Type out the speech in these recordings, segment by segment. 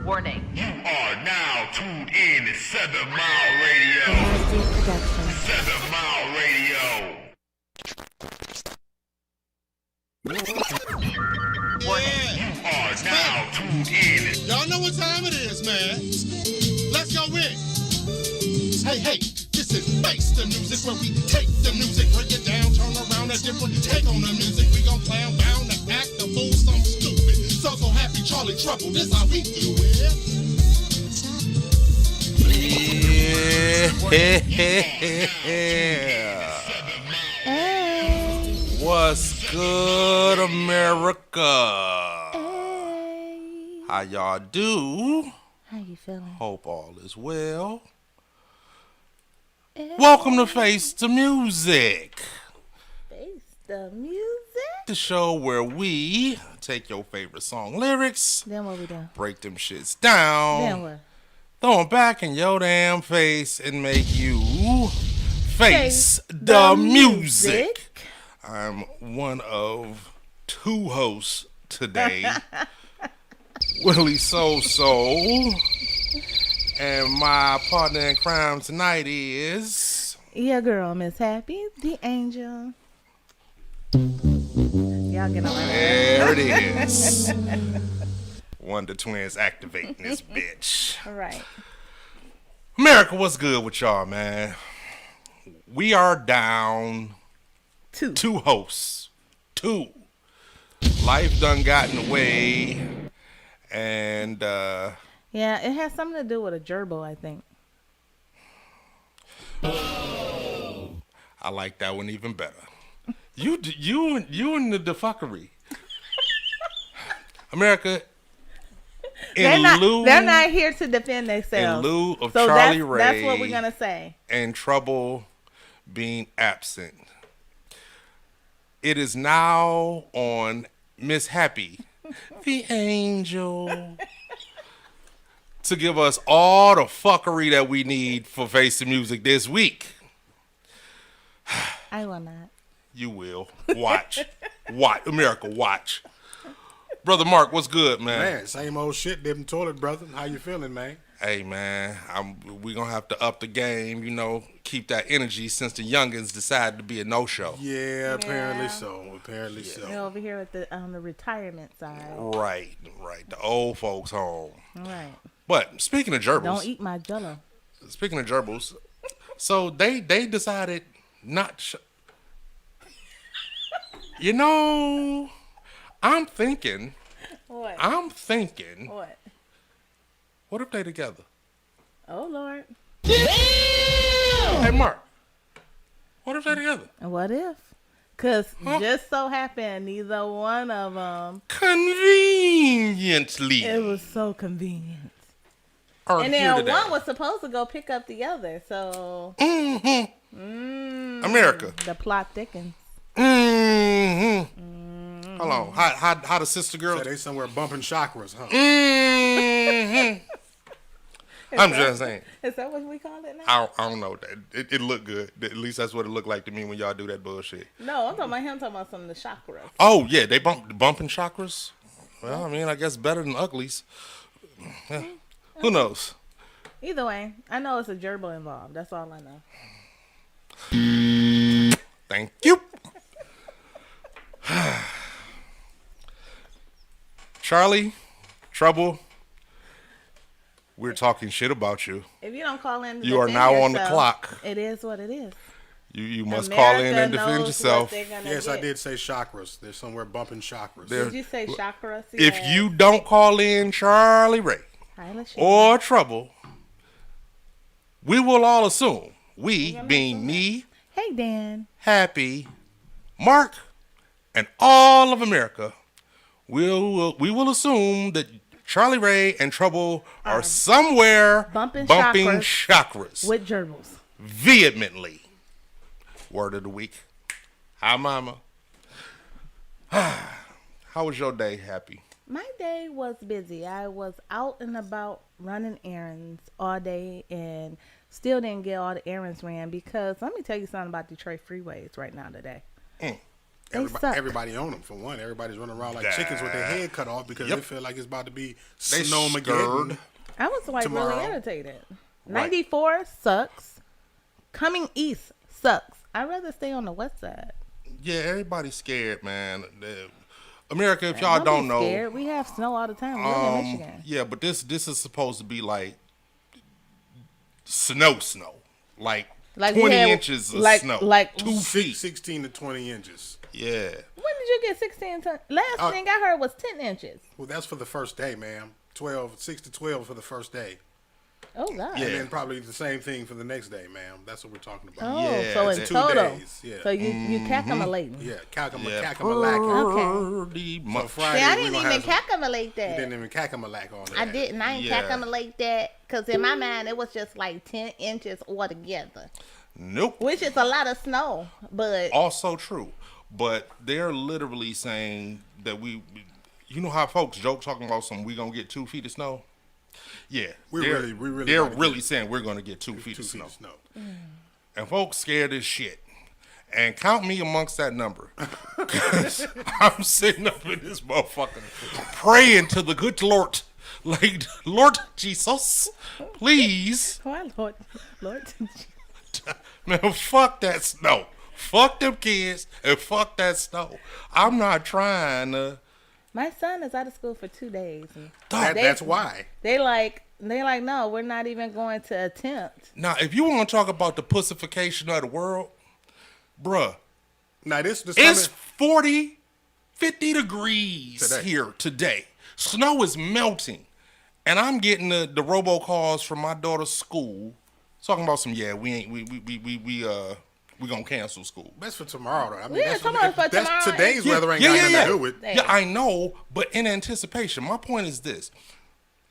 Warning. You are now tuned in to 7 Mile Radio. 7 Mile Radio. Warning. You are now tuned in. Y'all know what time it is, man. Let's go in. Hey, this is Face the Music, where we take the music, break it down, turn around a different take on the music. We gon' clown, bound, and act the fool, something stupid. So happy, Charlie Trouble, this how we do it. Yeah. What's good, America? How y'all do? How you feeling? Hope all is well. Welcome to Face the Music. Face the Music. The show where we take your favorite song lyrics, Then what we do? break them shits down, Then what? throw them back in your damn face, and make you face the music. I'm one of two hosts today, Willie So, and my partner in crime tonight is... Your girl, Miss Happy, the angel. Y'all get on my There it is. Wonder Twins activating this bitch. All right. America, what's good with y'all, man? We are down two hosts. Two. Life done gotten away. And, Yeah, it has something to do with a gerbil, I think. I like that one even better. You and the fuckery. America, They're not here to defend in themselves. lieu of So Charlie Ray that's what we're going to say. and Trouble being absent, it is now on Miss Happy, the angel, to give us all the fuckery that we need for Face the Music this week. I will not. You will. Watch. Watch. America, watch. Brother Mark, what's good, man? Man, same old shit, dipping toilet, brother. How you feeling, man? Hey, man, we going to have to up the game, keep that energy since the youngins decided to be a no-show. Yeah, apparently so. We're over here at the on the retirement side. Right. The old folks home. All right. But speaking of gerbils, Don't eat my jello. so they decided not. I'm thinking. What? What? What if they together? Oh, Lord. Hey, Mark. What if they together? What if? Because just so happened, neither one of them. Conveniently. It was so convenient. Are And here then today. one was supposed to go pick up the other. So. America. The plot thickens. Hold on. How the sister girl? So they somewhere bumping chakras, huh? I'm just saying. Is that what we call it now? I don't know. It looked good. At least that's what it looked like to me when y'all do that bullshit. No, I'm talking about him. I'm talking about some of the chakras. Oh, yeah. They bumping chakras? Well, I mean, I guess better than uglies. Yeah. Who knows? Either way, I know it's a gerbil involved. That's all I know. Thank you. Charlie, Trouble, we're talking shit about you. If you don't call in, to You are defend now on the yourself, clock. It is what it is. You must call in and defend knows yourself. what they're gonna Yes, I get. did say chakras. They're somewhere bumping chakras. There- Did you say chakras? If you don't call in Charlie Ray or Trouble, we will all assume, we being me, Hey, Dan. Happy, Mark, and all of America, we will assume that Charlie Ray and Trouble are somewhere bumping chakras with gerbils. vehemently. Word of the week. Hi, mama. How was your day, Happy? My day was busy. I was out and about running errands all day and still didn't get all the errands ran because let me tell you something about Detroit freeways right now today. everybody on them, for one. Everybody's running around like chickens with their head cut off because Yep. they feel like it's about to be They snowmageddon. scared. I was like tomorrow. really irritated. Right. 94 sucks. Coming east sucks. I'd rather stay on the west side. Yeah, everybody's scared, man. America, if y'all Don't don't be know, scared. We have snow all the time. We live in Michigan. yeah, but this is supposed to be like snow, like Like we 20 had- inches of like- snow, like- 2 feet. 16 to 20 inches. Yeah, When did you get 16 tons? Last thing I heard was 10 inches. Well, that's for the first day, ma'am. 6 to 12 for the first day. Oh, God. Yeah. And then probably the same thing for the next day, ma'am. That's what we're talking about. Oh, Yeah, so in it's 2 total. days. Yeah. So you calculating. Yeah, calculating. Okay. pretty So much. Friday, See, I we didn't gonna even have some- calculate You that. didn't even calculate all that. I didn't. I didn't Yeah. calculate that because in my mind it was just like 10 inches altogether, Nope. which is a lot of snow. But Also true, but they're literally saying that you know how folks joke talking about we gonna get 2 feet of snow. Yeah, We they're really really saying we're gonna get 2 feet 2 of feet snow. of snow. And folks scared as shit. And count me amongst that number. 'Cause I'm sitting up in this motherfucker praying to the good Lord. Like, Lord Jesus, please. why, Lord, Man, fuck that snow. Fuck them kids and fuck that snow. I'm not trying to. my son is out of school for 2 days. And That's why. they like no, we're not even going to attempt. Now, if you want to talk about the pussification of the world, bruh, Now this it's coming, 40, 50 degrees Today. here today. Snow is melting. And I'm getting the robocalls from my daughter's school talking about we gonna cancel school. that's for tomorrow, though. I mean, Yeah, that's, tomorrow for that's tomorrow. today's weather ain't got nothing to do with. Yeah. Yeah, I know, but in anticipation. My point is this.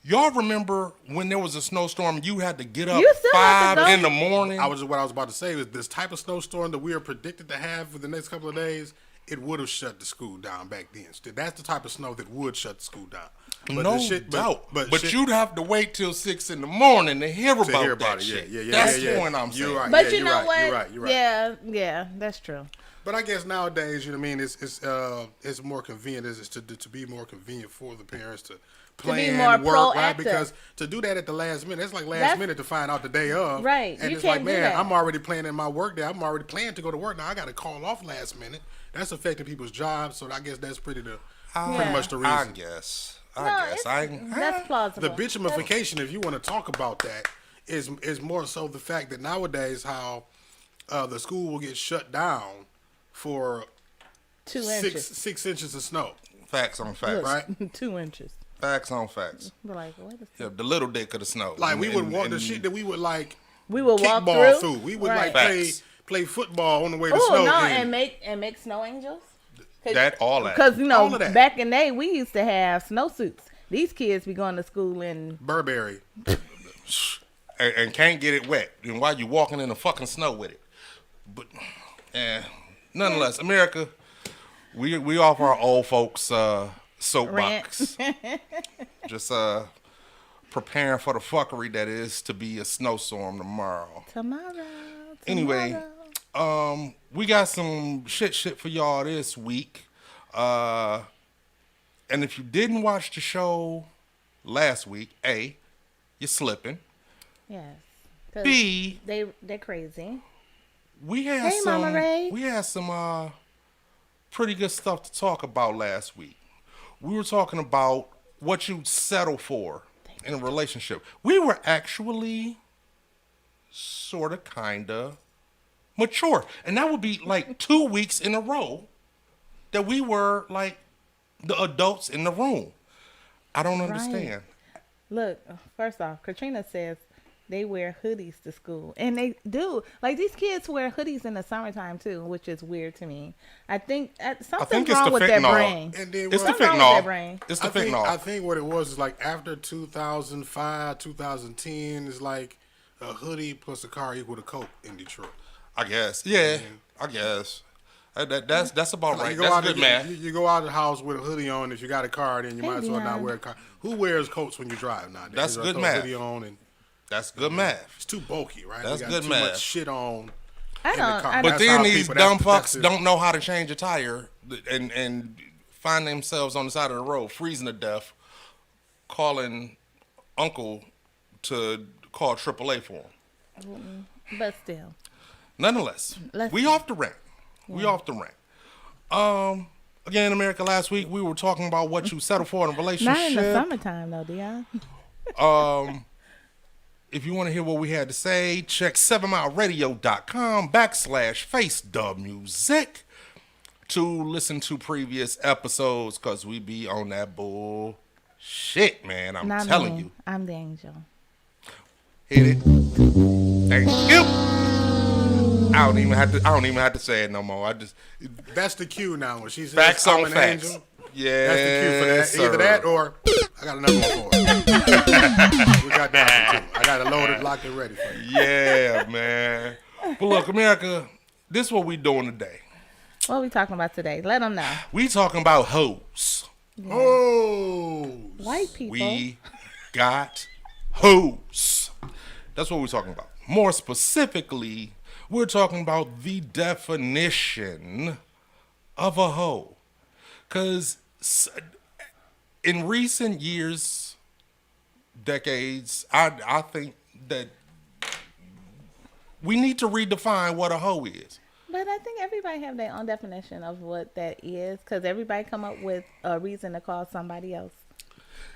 Y'all remember when there was a snowstorm, you had to get up You still have 5 to go. in the morning? What I was about to say is this type of snowstorm that we are predicted to have for the next couple of days, it would have shut the school down back then. That's the type of snow that would shut the school down. But No the shit, doubt. But shit- you'd have to wait till 6 in the morning to hear about, hear that about it. shit. Yeah. That's the point I'm saying. You're right. But Yeah, you you're know right. what? You're right. Yeah, that's true. But I guess nowadays, you know what I mean, it's more convenient. It's to be more convenient for the parents to plan more work, right? proactive. Because to do that at the last minute, it's like That's- minute to find out the day of. Right. And You it's like, can't do man, that. I'm already planning my work day. I'm already planning to go to work. Now I got to call off last minute. That's affecting people's jobs. So I guess that's pretty much the I reason. guess. That's plausible. The bitchamification, if you want to talk about that, is more so the fact that nowadays how the school will get shut down for 2 inches. 6 inches of snow. Facts on facts. Right. 2 inches. Facts on facts. We're like, what is Yeah, the little dick of the snow. Like we would walk the and- shit that we would like We will walk kickball through. through. We would Right. like Facts. play football on the way to Oh snow. no, and and make snow angels. all that. Because All of that. back in the day we used to have snowsuits. These kids be going to school in Burberry. and can't get it wet. And while you walking in the fucking snow with it. But nonetheless, America, we off our old folks soapbox. Just preparing for the fuckery that is to be a snowstorm tomorrow. tomorrow. Anyway, we got some shit for y'all this week. And if you didn't watch the show last week, A, you're slipping. Yes. 'Cause B, they're crazy. we had Hey, Mama Ray. some pretty good stuff to talk about last week. We were talking about what you'd settle for in a relationship. We were actually sort of kind of mature. And that would be like 2 weeks in a row that we were like the adults in the room. I don't understand. Look, first off, Katrina says they wear hoodies to school. And they do. Like, these kids wear hoodies in the summertime, too, which is weird to me. I think something's it's wrong the with their fentanyl. brain. And then It's the what- Something wrong with their fentanyl. brain. It's the I think, fentanyl. I think what it was is like after 2005, 2010 is like a hoodie plus a car equal to coke in Detroit. I guess. Yeah, I guess. That's about Like right. you go That's out good, of, man. You go out of the house with a hoodie on. If you got a car, then you might as well not Dion. wear a car. Who wears coats when you drive nowadays? That's You good throw a math. Hoodie on and That's good math. it's too bulky, right? That's we got good too math. much shit on. I in the don't. car. I But That's then how these people- dumb that's fucks it. don't know how to change a tire and find themselves on the side of the road, freezing to death, calling uncle to call AAA for them. But still. Nonetheless, we off the rant. Yeah. We off the rant. Again, in America, last week we were talking about what you settle for in a relationship. Not in the summertime, though, Dion. If you want to hear what we had to say, check 7mileradio.com/FaceDubMusic to listen to previous episodes, because we be on that bullshit, man. I'm telling you. I'm the angel. Hit it. Thank you. I don't even have to say it no more. That's the cue now. When she says facts I'm on an facts. angel, Yeah, that's the cue for that. sir. Either that or I got another one for it. We got that one too. I got it loaded, locked, and ready for you. Yeah, man. But look, America, this is what we doing today. What are we talking about today? Let them know. We talking about hoes. Yeah. Oh, White people. We got hoes. That's what we're talking about. More specifically, we're talking about the definition of a hoe. Because in recent years, decades, I think that we need to redefine what a hoe is. But I think everybody have their own definition of what that is, because everybody come up with a reason to call somebody else.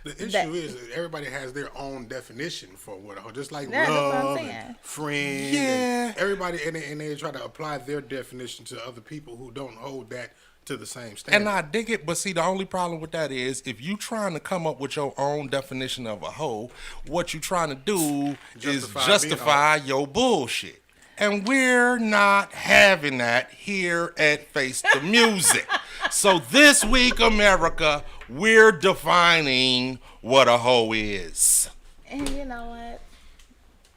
the issue is that everybody has their own definition for what a hoe, just like That's what I'm love saying. and friend. Yeah. And everybody, and they try to apply their definition to other people who don't hold that to the same standard. And I dig it, but see, the only problem with that is if you trying to come up with your own definition of a hoe, what you trying to do is justify your bullshit. And we're not having that here at Face the Music. So this week, America, we're defining what a hoe is. And you know what?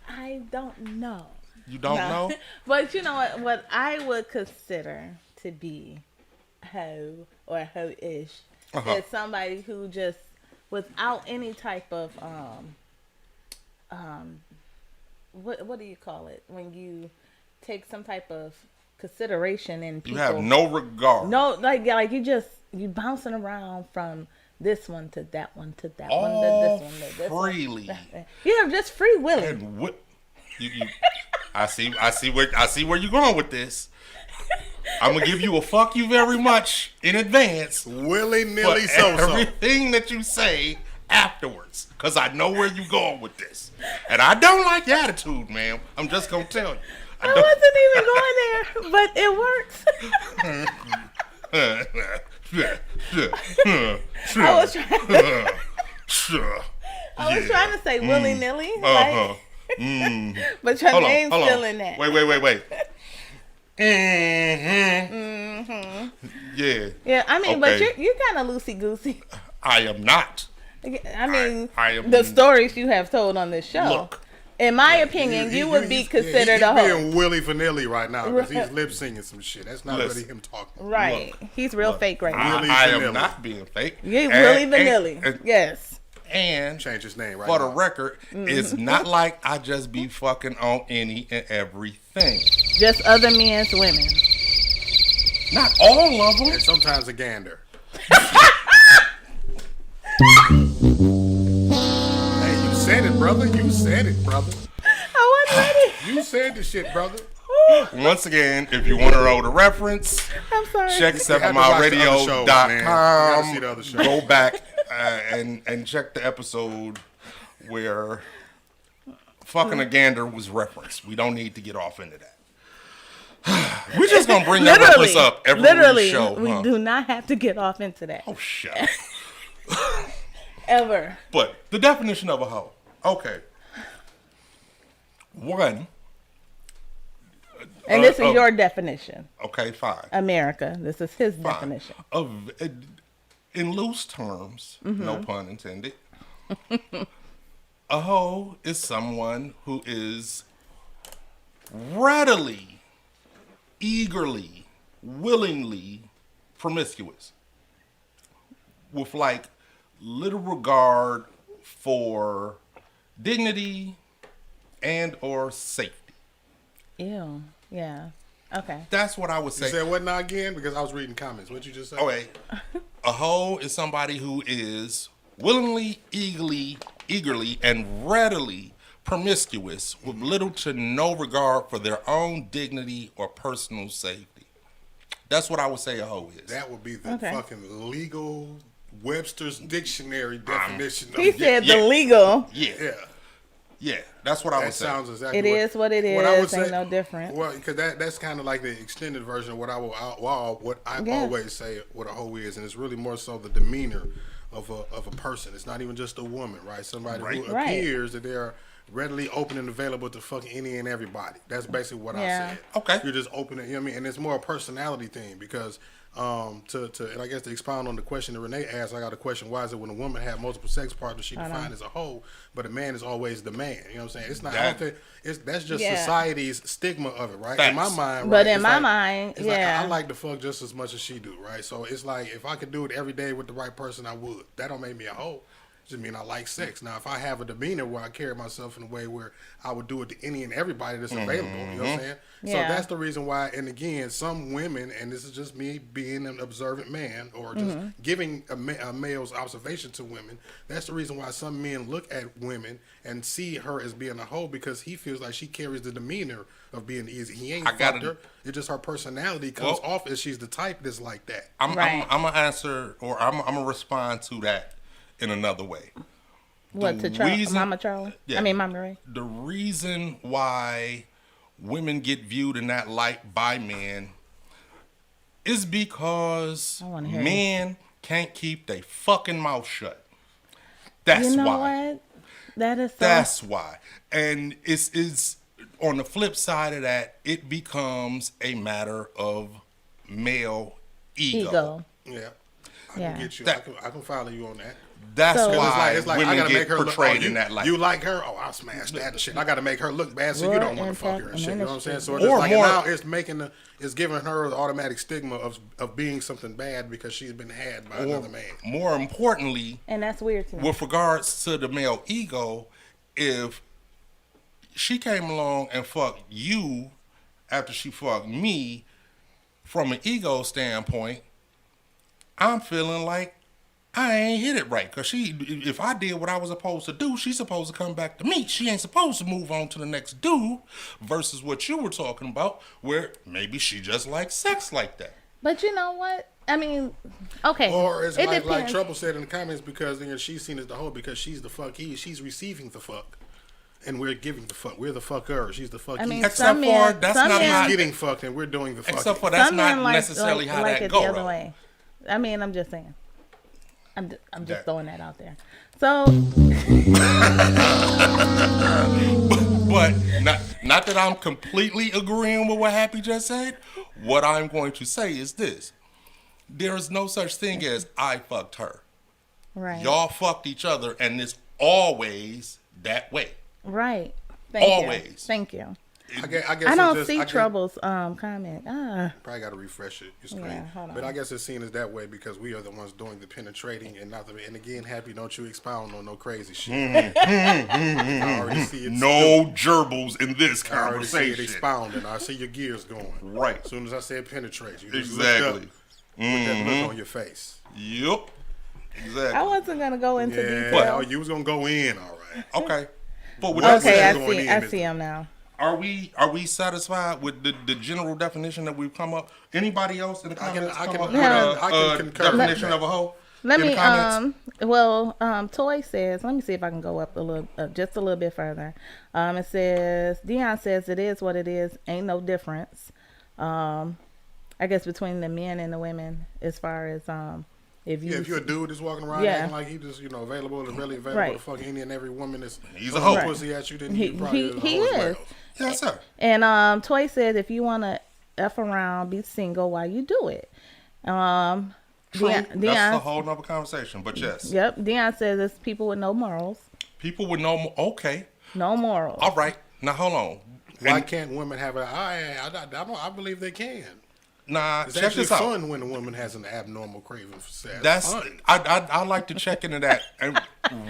I don't know. You don't know? But you know what I would consider to be hoe or hoe-ish is somebody who just, without any type of what do you call it when you take some type of consideration in people? You have no regard. No, like you bouncing around from this one to that one to that one to this one to this freely. one. You know, just free willing. And what? I see where you're going with this. I'm gonna give you a fuck you very much in advance. Willy-nilly for so-so. everything that you say afterwards, because I know where you're going with this. And I don't like your attitude, ma'am. I'm just gonna tell you. I wasn't even going there, but it works. I was trying to say willy-nilly, but your name's still in that. Wait. Yeah, I mean, okay. but you're kind of loosey-goosey. I am not. I mean, I am, the stories you have told on this show. Look. In my opinion, you would be considered a hoe. He's being Willy Vanilli right now because he's lip singing some shit. That's not really him talking. Right. He's real fake right now. I am not being fake. You're Willy Vanilli. Yes. And change his name right for now. the record, it's not like I just be fucking on any and everything. Just other men's women. Not all of them. And sometimes a gander. Hey, you said it, brother. You said it, brother. I wasn't ready. You said the shit, brother. Once again, if you want to know the reference, I'm sorry. check 7mileradio.com. Go back and check the episode where fucking a gander was referenced. We don't need to get off into that. We're just going to bring that reference up every show. We do not have to get off into that. Oh, shut up. Ever. But the definition of a hoe. Okay. One. And this is your definition. Okay, fine. America. This is his definition. In loose terms, no pun intended, a hoe is someone who is readily, eagerly, willingly promiscuous with like little regard for dignity and or safety. Ew. Yeah. Okay. That's what I would You say. said what now again? Because I was reading comments. What'd you just say? Oh, wait. A hoe is somebody who is willingly, eagerly, and readily promiscuous with little to no regard for their own dignity or personal safety. That's what I would say a hoe is. That would be the Okay. fucking legal Webster's dictionary definition. He of said yeah. the legal. Yeah. Yeah. Yeah. That's what I That would say. sounds exactly It is what it what I would is. Ain't no different. Well, because that's kind of like the extended version of what I Yeah. always say what a hoe is, and it's really more so the demeanor of a person. It's not even just a woman, right? Somebody who Right. appears that they're readily open and available to fuck any and everybody. That's basically what Yeah. I said. Okay. You're just open, you know what I mean? And it's more a personality thing because and I guess to expound on the question that Renee asked, I got a question. Why is it when a woman has multiple sex partners, she defined as a hoe, but a man is always the man? You know what I'm saying? It's not. I don't think that's just Yeah. society's stigma of it, right? Facts. In my mind, But right, in it's my like- mind, it's like, yeah. I like to fuck just as much as she do, right? So it's like if I could do it every day with the right person, I would. That don't make me a hoe. Just mean I like sex. Now, if I have a demeanor where I carry myself in a way where I would do it to any and everybody that's available, you know what I'm saying? So Yeah. that's the reason why. And again, some women, and this is just me being an observant man or just giving a male's observation to women. That's the reason why some men look at women and see her as being a hoe because he feels like she carries the demeanor of being easy. He ain't fucked her. It's just her personality comes off as she's the type that's like that. I'm Right. gonna answer, or I'm gonna respond to that in another way. What, The to reason- Mama Charlie? Yeah. I mean, Mama Ray. The reason why women get viewed in that light by men is because I wanna hear men can't keep their fucking mouth shut. That's You know why. what? That is so. That's why. And it's on the flip side of that, it becomes a matter of male ego. Yeah. I Yeah. can get you. That- I can follow you on that. That's So- why It's like I women gotta get make her portrayed look, in that light. You like her? Oh, I'll smash that and shit. I gotta make her look bad so you Roar don't want and to fuck fuck her and and shit. You know what I'm saying? ministry. So it's Or like more- now it's giving her the automatic stigma of being something bad because she's been had by another man. More importantly, And that's weird to me. with regards to the male ego, if she came along and fucked you after she fucked me, from an ego standpoint, I'm feeling like I ain't hit it right. Because if I did what I was supposed to do, she's supposed to come back to me. She ain't supposed to move on to the next dude versus what you were talking about, where maybe she just likes sex like that. But you know what? I mean, okay. Or it's it like depends. Trouble said in the comments because then she's seen as the hoe because she's the fuckee. She's receiving the fuck. And we're giving the fuck. We're the fucker. She's the fuckee. I mean, Except some for men, that's some not men, how- She's getting fucked and we're doing the fucking. Except for that's some not men necessarily how like that it go. the other though. way. I mean, I'm just saying. I'm just That- throwing that out there. So But not that I'm completely agreeing with what Happy just said. What I'm going to say is this. There is no such thing as I fucked her. right, Y'all fucked each other, and it's always that way. right. Thank Always. you. Thank you. I guess I it's don't just- see I guess- Trouble's comment. Probably got to refresh it, your screen. Yeah, hold But on. I guess it's seen as that way because we are the ones doing the penetrating and not the. And again, Happy, don't you expound on no crazy shit. I already see it. No gerbils in this I already see it conversation. expounding. I see your gears going. Right. As soon as I said penetrate, you just Exactly. looked up with that look on your face. Yep. Exactly. I wasn't gonna go into Yeah, detail. you was gonna go in, all right. Okay. But with that Okay, said, going in, I isn't see it? him now. are we satisfied with the general definition that we've come up? Anybody else in the comments I come can- up Yeah. with I can concur with definition that. of a hoe? Let in me the comments? Toy says, let me see if I can go up a little just a little bit further. It says Dion says it is what it is, ain't no difference. I guess between the men and the women as far as if you Yeah, if you're a dude that's walking around Yeah. acting like he just, available and really available Right. to fuck any and every woman that's He's a hoe. Right. pussy at you, then He- you probably he- is a he hoe as is. well. Yes, sir. and Toy says if you want to F around, be single while you do it. True. Dion, That's a whole nother conversation. But yes, yep, Dion says it's people with no morals. people would know. Okay. No morals. All right. Now hold on. Why And- can't women have a? I believe they can. Nah, It's check actually this out. fun when a woman has an abnormal craving for sex. That's fun. I like to check into that, and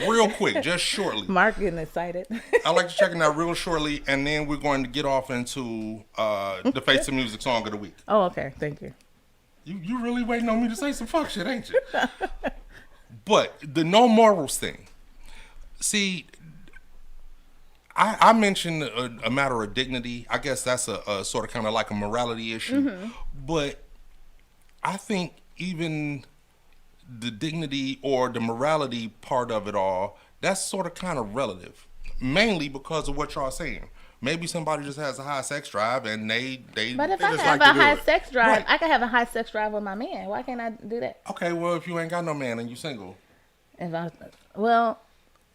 real quick, just shortly. Mark getting excited. I'd like to check it out real shortly, and then we're going to get off into the Face of Music Song of the Week. Oh, okay. Thank you. You really waiting on me to say some fuck shit, ain't you? But the no morals thing. See, I mentioned a matter of dignity. I guess that's a sort of kind of like a morality issue. But I think even the dignity or the morality part of it all, that's sort of kind of relative. Mainly because of what y'all saying. Maybe somebody just has a high sex drive and they But if They I just have like a to do high it. sex drive, Right. I can have a high sex drive with my man. Why can't I do that? Okay, well, if you ain't got no man and you single.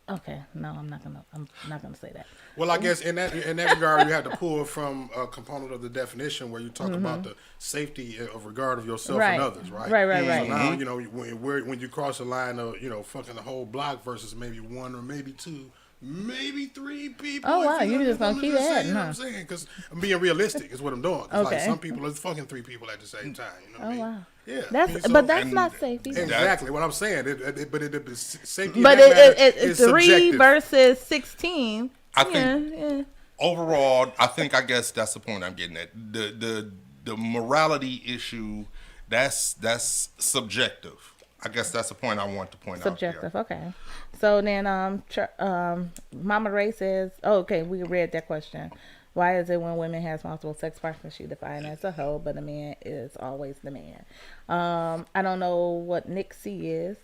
Okay, no, I'm not gonna say that. Well, I guess in that regard, you have to pull from a component of the definition where you talk about the safety of regard of yourself Right. and others, right? Right. So now, you know, when you cross the line of, you know, fucking the whole block versus maybe one or maybe two, maybe three people. Oh, wow, if you just gonna I'm keep just saying, adding, you know huh? what I'm saying? Because I'm being realistic is what I'm doing. 'Cause like Okay. some people are fucking three people at the same time. You know what I mean? Wow. Yeah. That's I mean, so- but that's and- not safe either. Exactly what I'm saying. But safety. But in that matter it's is 3 subjective. versus 16. I think- yeah. Overall, I guess that's the point I'm getting at. The morality issue, that's subjective. I guess that's the point I want to point Subjective. out. Okay. So then, Mama Ray says, oh, okay, we read that question. Why is it when women has multiple sex partners, she defined as a hoe, but a man is always the man? I don't know what Nick C is.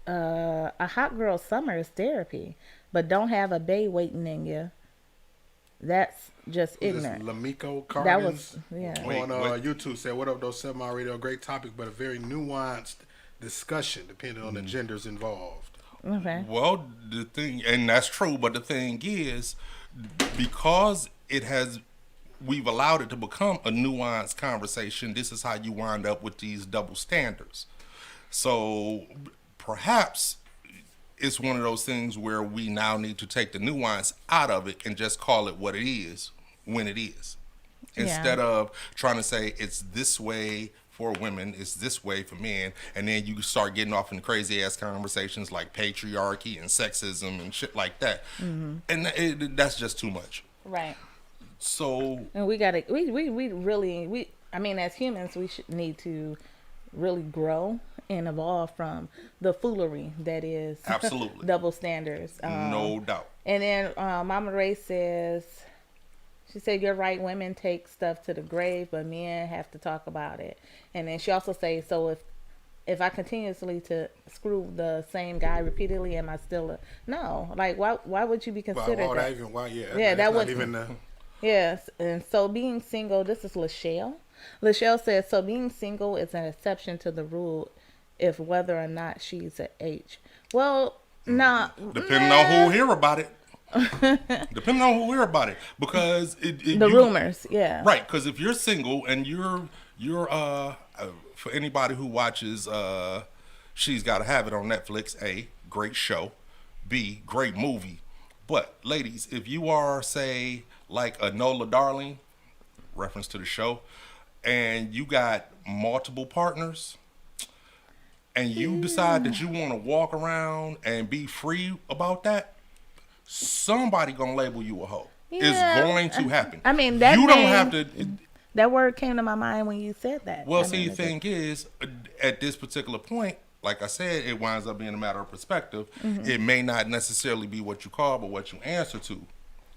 A hot girl summer is therapy, but don't have a bae waiting in you. That's just This ignorant. Lamiko That Cargins was, yeah. on Wait. YouTube said, "What up, those 7 Mile Radio? Great topic, but a very nuanced discussion depending on the genders involved." Okay. Well, the thing, and that's true, but the thing is, because we've allowed it to become a nuanced conversation, this is how you wind up with these double standards. So perhaps it's one of those things where we now need to take the nuance out of it and just call it what it is when it is. Instead of trying to say it's this way for women, it's this way for men, and then you start getting off in crazy ass conversations like patriarchy and sexism and shit like that. And that's just too much. Right. So And we gotta, we really, I mean, as humans, we should need to really grow and evolve from the foolery that is Absolutely. double standards. no doubt. And then Mama Ray says, she said, you're right, women take stuff to the grave, but men have to talk about it. And then she also says, so if I continuously to screw the same guy repeatedly, am I still no? Like, why would you be considered that? Yeah, that was was- even the. Yes, and so being single, this is Lachelle. Lachelle says, so being single is an exception to the rule if whether or not she's a H. Well, nah. Depending on who hear about it. Depending on who hear about it. Because The rumors, yeah. Right, because if you're single and you're for anybody who watches She's Gotta Have It on Netflix, A, great show, B, great movie. But ladies, if you are, say, like a Nola Darling, reference to the show, and you got multiple partners, and you decide that you want to walk around and be free about that, somebody gonna label you a hoe. Yeah. It's going to happen. I mean, that you don't name- have to. That word came to my mind when you said that. Well, I see, mean, the thing is, at this particular point, like I said, it winds up being a matter of perspective. Mm-hmm. It may not necessarily be what you call, but what you answer to.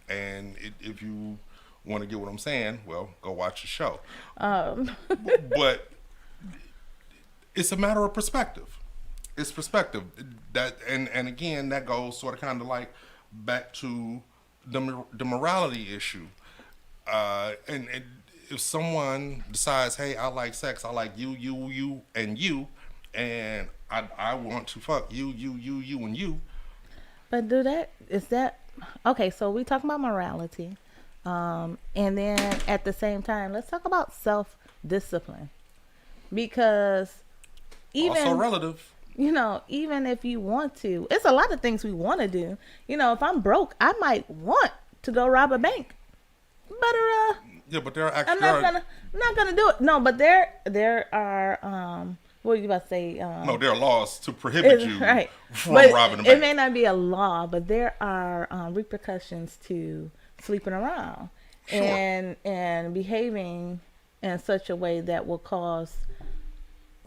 And if you want to get what I'm saying, well, go watch the show. But it's a matter of perspective. It's perspective. That and again, that goes sort of kind of like back to the morality issue. And if someone decides, hey, I like sex, I like you, and I want to fuck you, and you. But is that okay? So we talk about morality, and then at the same time, let's talk about self-discipline, because Also relative. even if you want to, it's a lot of things we want to do. If I'm broke, I might want to go rob a bank, but Yeah, but there are I'm actually not gonna do it. No, but there are what you about to say? No, there are laws to prohibit you right. from But robbing a it bank. may not be a law, but there are repercussions to sleeping around Sure. and behaving in such a way that will cause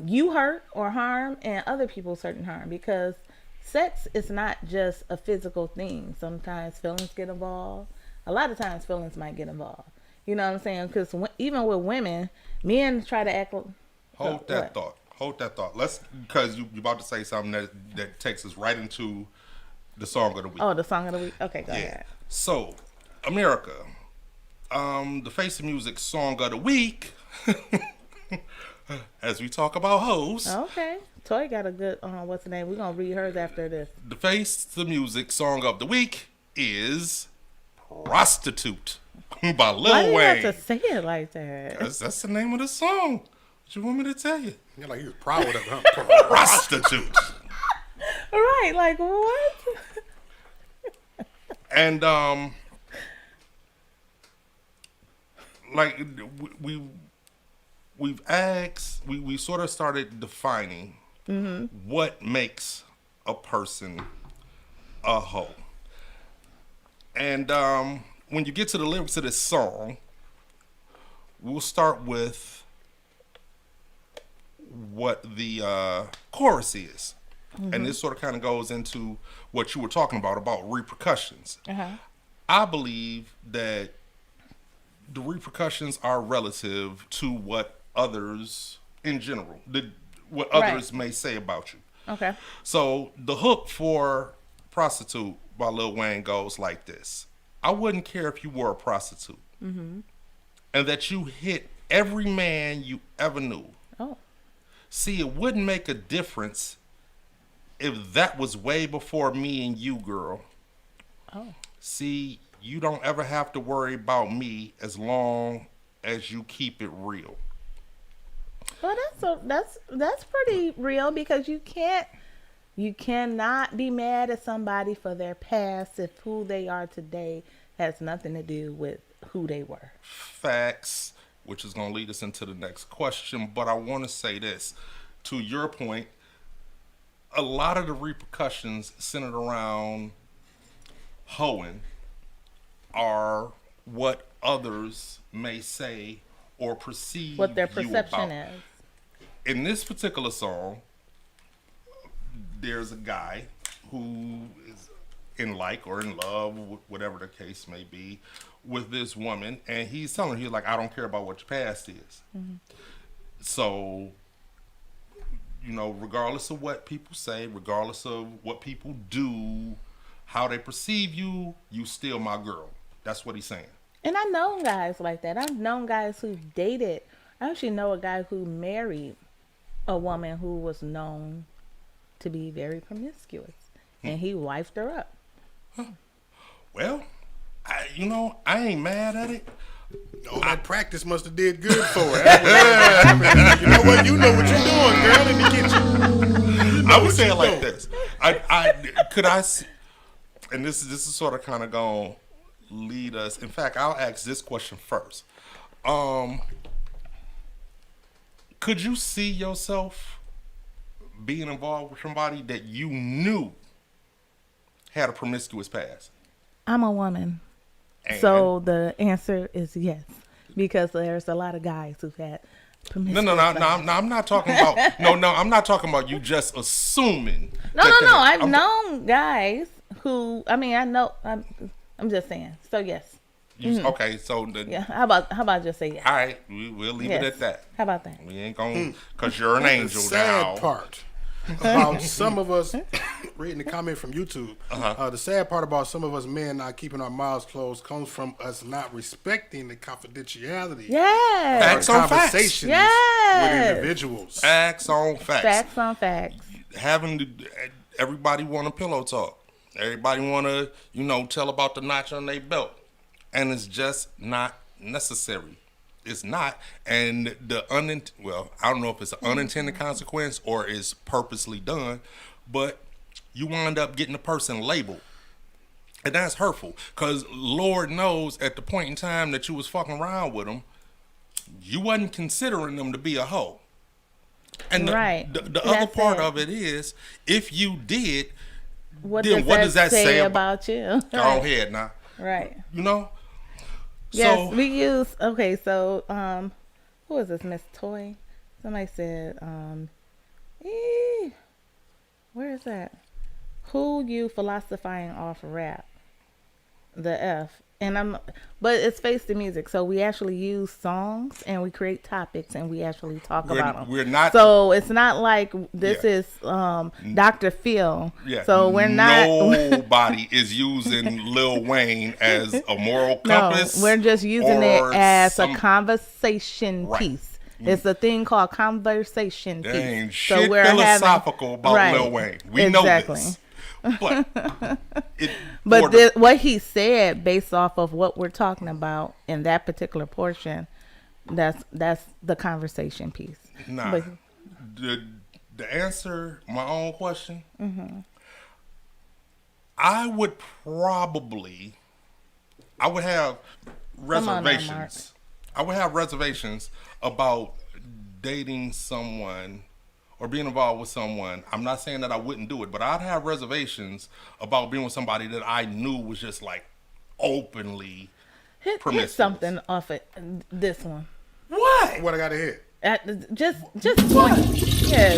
you hurt or harm and other people certain harm, because sex is not just a physical thing. Sometimes feelings get involved. A lot of times feelings might get involved. You know what I'm saying? Because even with women, men try to act. Hold that thought. Hold that thought. Because you're about to say something that takes us right into the song of the week. Oh, the song of the week. Okay, go ahead. So, America, the Face of Music song of the week, as we talk about hoes. Okay. Toy got a good, what's the name? We're going to read hers after this. The Face of Music song of the week is Prostitute by Lil Why do you Wayne. have to say it like that? That's the name of the song. What you want me to tell you? You're like, he was proud of her. Prostitute. Right, like what? And like we've asked, we sort of started defining what makes a person a hoe. And when you get to the lyrics of this song, we'll start with what the chorus is. And this sort of kind of goes into what you were talking about repercussions. I believe that the repercussions are relative to what others, in general, what others may say about you. Okay. So the hook for Prostitute by Lil Wayne goes like this. I wouldn't care if you were a prostitute. And that you hit every man you ever knew. Oh. See, it wouldn't make a difference if that was way before me and you, girl. Oh. See, you don't ever have to worry about me as long as you keep it real. Well, that's pretty real, because you cannot be mad at somebody for their past if who they are today has nothing to do with who they were. Facts, which is going to lead us into the next question. But I want to say this. To your point, a lot of the repercussions centered around hoeing are what others may say or perceive What their you perception about. is. In this particular song, there's a guy who is in like or in love, whatever the case may be, with this woman, and he's telling her, he's like, I don't care about what your past is. So, you know, regardless of what people say, regardless of what people do, how they perceive you, you still my girl. That's what he's saying. And I've known guys like that. I've known guys who dated. I actually know a guy who married a woman who was known to be very promiscuous, and he wifed her up. Well, I ain't mad at it. Oh, that practice must have did good for her. You know what? You know what you're doing, girl, in the kitchen. I would say it like this. And this is sort of kind of going to lead us. In fact, I'll ask this question first. Could you see yourself being involved with somebody that you knew had a promiscuous past? I'm a woman. And So the answer is yes, because there's a lot of guys who've had promiscuous. No, I'm not talking about. I'm not talking about you just assuming. No. I've known guys who. I mean, I know. I'm just saying. So yes. Okay, so Yeah. How about just say yes? all right, we'll leave it Yes. at that. How about that? We ain't gonna, cause you're an The angel sad now. part about some of us, reading the comment from YouTube, the sad part about some of us men not keeping our mouths closed comes from us not respecting the confidentiality Yes. Facts of on our facts. conversations Yes. with individuals. Facts on facts. Facts on facts. Everybody want a pillow talk. Everybody want to, tell about the notch on their belt. And it's just not necessary. It's not. And I don't know if it's an unintended consequence or it's purposely done, but you wind up getting a person labeled. And that's hurtful. Because Lord knows at the point in time that you was fucking around with them, you wasn't considering them to be a hoe. And Right. the other That's part it. of it is, if you did, What then does what that does that say about you? Go ahead now. Right. You know? Yes, So, we use. Okay, so who is this? Miss Toy. Somebody said where is that? Who you philosophizing off rap? The F. And but it's Face the Music. So we actually use songs and we create topics and we actually talk about them. We're not. So it's not like this Yeah. is Dr. Phil. Yeah. So we're not. Nobody is using Lil Wayne as a moral No, compass. we're just using it or as some- a conversation Right. piece. It's a thing called conversation There piece. ain't So shit we're philosophical about right, Lil Wayne. We exactly. know this. But, What he said, based off of what we're talking about in that particular portion, that's the conversation piece. nah. But, The answer my own question, mm-hmm. I would have Come on now, Mark. reservations. I would have reservations about dating someone or being involved with someone. I'm not saying that I wouldn't do it, but I'd have reservations about being with somebody that I knew was just like openly hit promiscuous. something off of this one. What? What I got to hit? Just one. Yeah.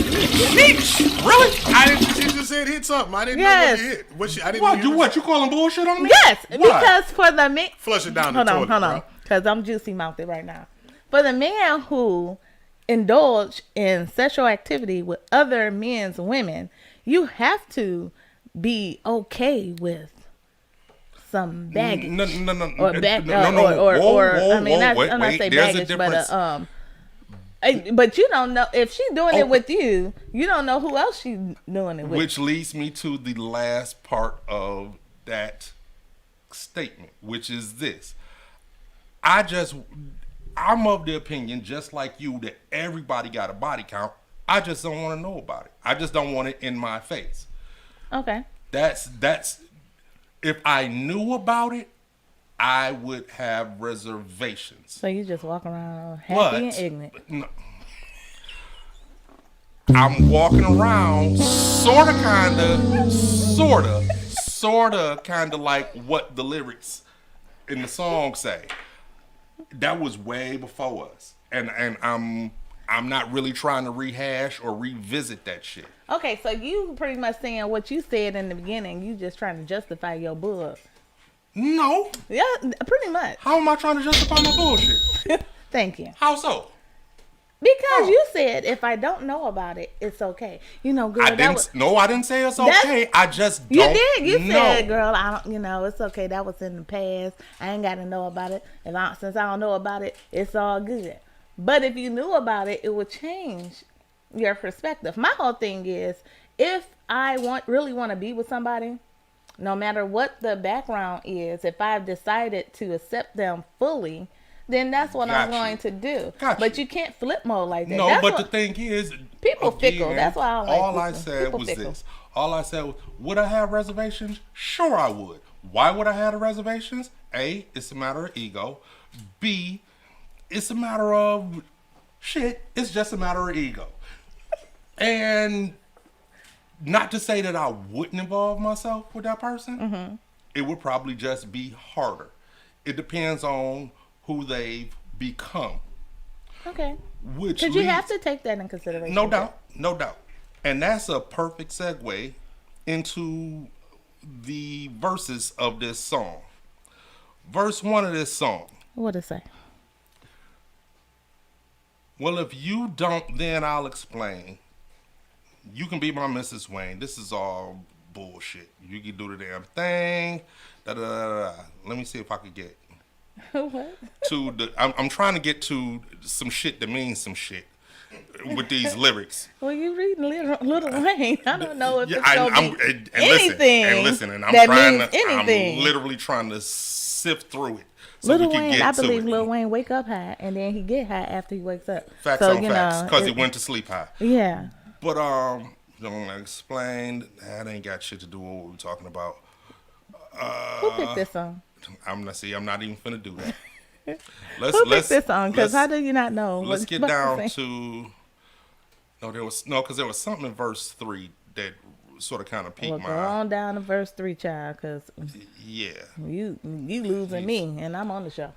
Really? I didn't. She just said hit something. I didn't Yes. know what to hit. What she? I didn't. What? hear You what? You calling bullshit on me? Yes, Why? because for the man, Flush it down hold the on, toilet. because I'm juicy mouthed right now. For the man who indulge in sexual activity with other men's women, you have to be okay with some baggage. No. Or back, or I mean, I'm not say There's a baggage, difference. but you don't know if she's doing it with you. You don't know who else she's doing it with. Which leads me to the last part of that statement, which is this. I'm of the opinion, just like you, that everybody got a body count. I just don't want to know about it. I just don't want it in my face. Okay. That's if I knew about it, I would have reservations. So you just walk around happy But and ignorant. no, I'm walking around sorta, kinda like what the lyrics in the song say. That was way before us, and I'm not really trying to rehash or revisit that shit. Okay, so you pretty much saying what you said in the beginning. You just trying to justify your bull. No, Yeah, pretty much. how am I trying to justify my bullshit? Thank you. How so? Because you said if I don't know about it, it's okay. You know, girl, I didn't say it's okay. I just You don't did. You know. said, girl, I don't. You know, it's okay. That was in the past. I ain't got to know about it. Since I don't know about it, it's all good. But if you knew about it, it would change your perspective. My whole thing is, if I really want to be with somebody, no matter what the background is, if I've decided to accept them fully, then that's what I'm going to do. But you can't flip mode like that. No, That's but the thing is, people fickle. That's why I don't like all I people. said People was fickle. this. All I said was, would I have reservations? Sure, I would. Why would I have the reservations? A, it's a matter of ego. B, it's a matter of shit. It's just a matter of ego. And not to say that I wouldn't involve myself with that person. Mm-hmm. It would probably just be harder. It depends on who they've become. Okay. Which Because you have to take that in consideration. no doubt. And that's a perfect segue into the verses of this song. Verse 1 of this song. What it say? Well, if you don't, then I'll explain. You can be my Mrs. Wayne. This is all bullshit. You can do the damn thing. Let me see if I could get What? to the. I'm trying to get to some shit that means some shit with these lyrics. Well, you reading Little Wayne. I don't know if Yeah, it's gonna be and listen, and I'm that trying means to. anything. I'm literally trying to sift through it. So Little we can Wayne, get I to believe it. Lil Wayne wake up high and then he get high after he wakes up. Facts so, on you facts, know, because he went to sleep high. Yeah. But don't explain. That ain't got shit to do with what we're talking about. Who picked this song? I'm not even finna do that. Who picked this song? Because how do you not know? Let's get down to No, because there was something in verse 3 that sort of kind of piqued Well, my go eye. on down to verse 3, child, because Yeah. you losing me, and I'm on the show.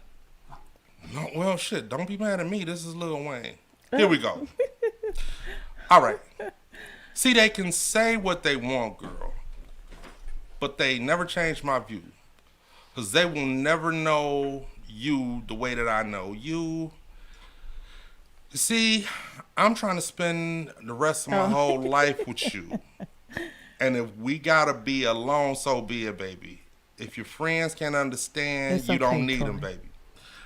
No, well, shit. Don't be mad at me. This is Lil Wayne. Here we go. All right. See, they can say what they want, girl, but they never change my view, because they will never know you the way that I know you. See, I'm trying to spend the rest of my whole life with you. And if we gotta be alone, so be it, baby. If your friends can't understand, It's you okay, don't need Tori. them, baby.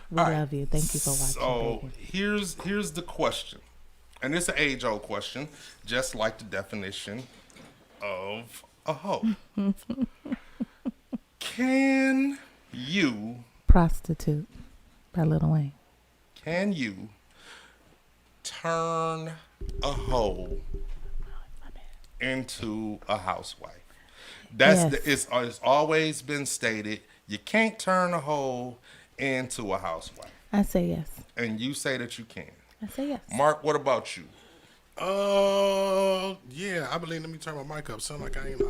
We love you. Thank you for watching, So baby. here's the question. And it's an age-old question, just like the definition of a hoe. Can you Prostitute by Lil Wayne. turn a hoe into a housewife? That's Yes. it's always been stated. You can't turn a hoe into a housewife, I say yes. and you say that you can. I say yes. Mark, what about you? Yeah, I believe. Let me turn my mic up. Sound like I ain't.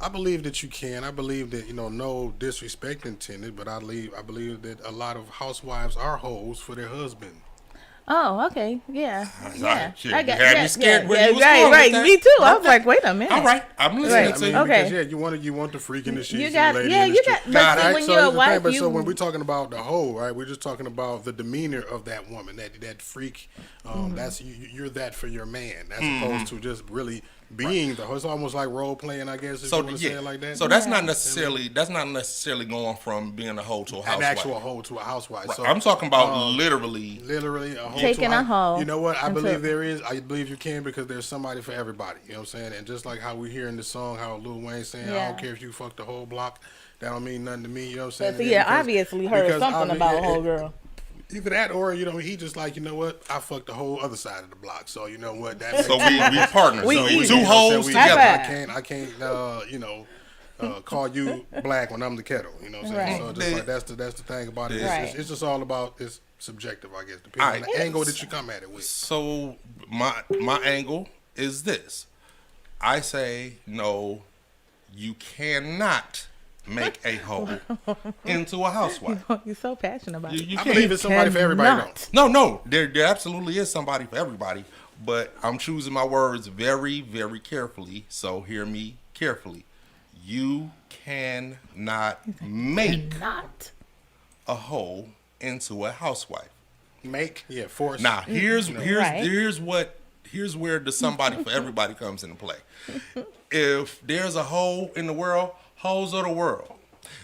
I believe that you can. I believe that no disrespect intended, but I believe that a lot of housewives are hoes for their husband. Oh, okay. Yeah. Yeah. Shit, I got you had me yeah, scared yeah, where yeah, you was right, going with right. that. Me too. I was Okay. like, wait a minute. All right, I'm listening Right. to you. Okay. Because, you want to freak in the sheets. You and got lady yeah, in the you street. got. But Got see, it. when So you're a here's the thing, wife, but you so when we're talking about the hoe, right? We're just talking about the demeanor of that woman, that freak. That's you're that for your man, as opposed to just really being the hoe. It's almost like role playing, I guess, if you want to say it like that. So that's not necessarily going from being a hoe to a housewife. an actual hoe to a housewife. Right. So I'm talking about literally. a hoe Taking to a hoe You know what? I into- believe there is. I believe you can, because there's somebody for everybody. You know what I'm saying? And just like how we hear in the song, how Lil Wayne saying, "I Yeah. don't care if you fuck the whole block, that don't mean nothing to me." You know what I'm saying? But see, And yeah, because- obviously heard because something about a whole girl. Either that, or he just like, you know what? I fucked the whole other side of the block. So you know what? That So we partners. We so equal. two hoes we- together. I can't call you black when I'm the kettle. You know what I'm saying? Right. So just like that's the thing about it. Right. It's just all about it's subjective, I guess, depending All on right. the angle that you come at it with. So my angle is this. I say no. You cannot make a hoe into a housewife. You're so passionate about it. You I can't. believe it's somebody for everybody. Cannot. Though. No, there absolutely is somebody for everybody, but I'm choosing my words very, very carefully, so hear me carefully. You cannot make Not. a hoe into a housewife. Force. Now, here's Right. here's where the somebody for everybody comes into play. If there's a hoe in the world, hoes of the world.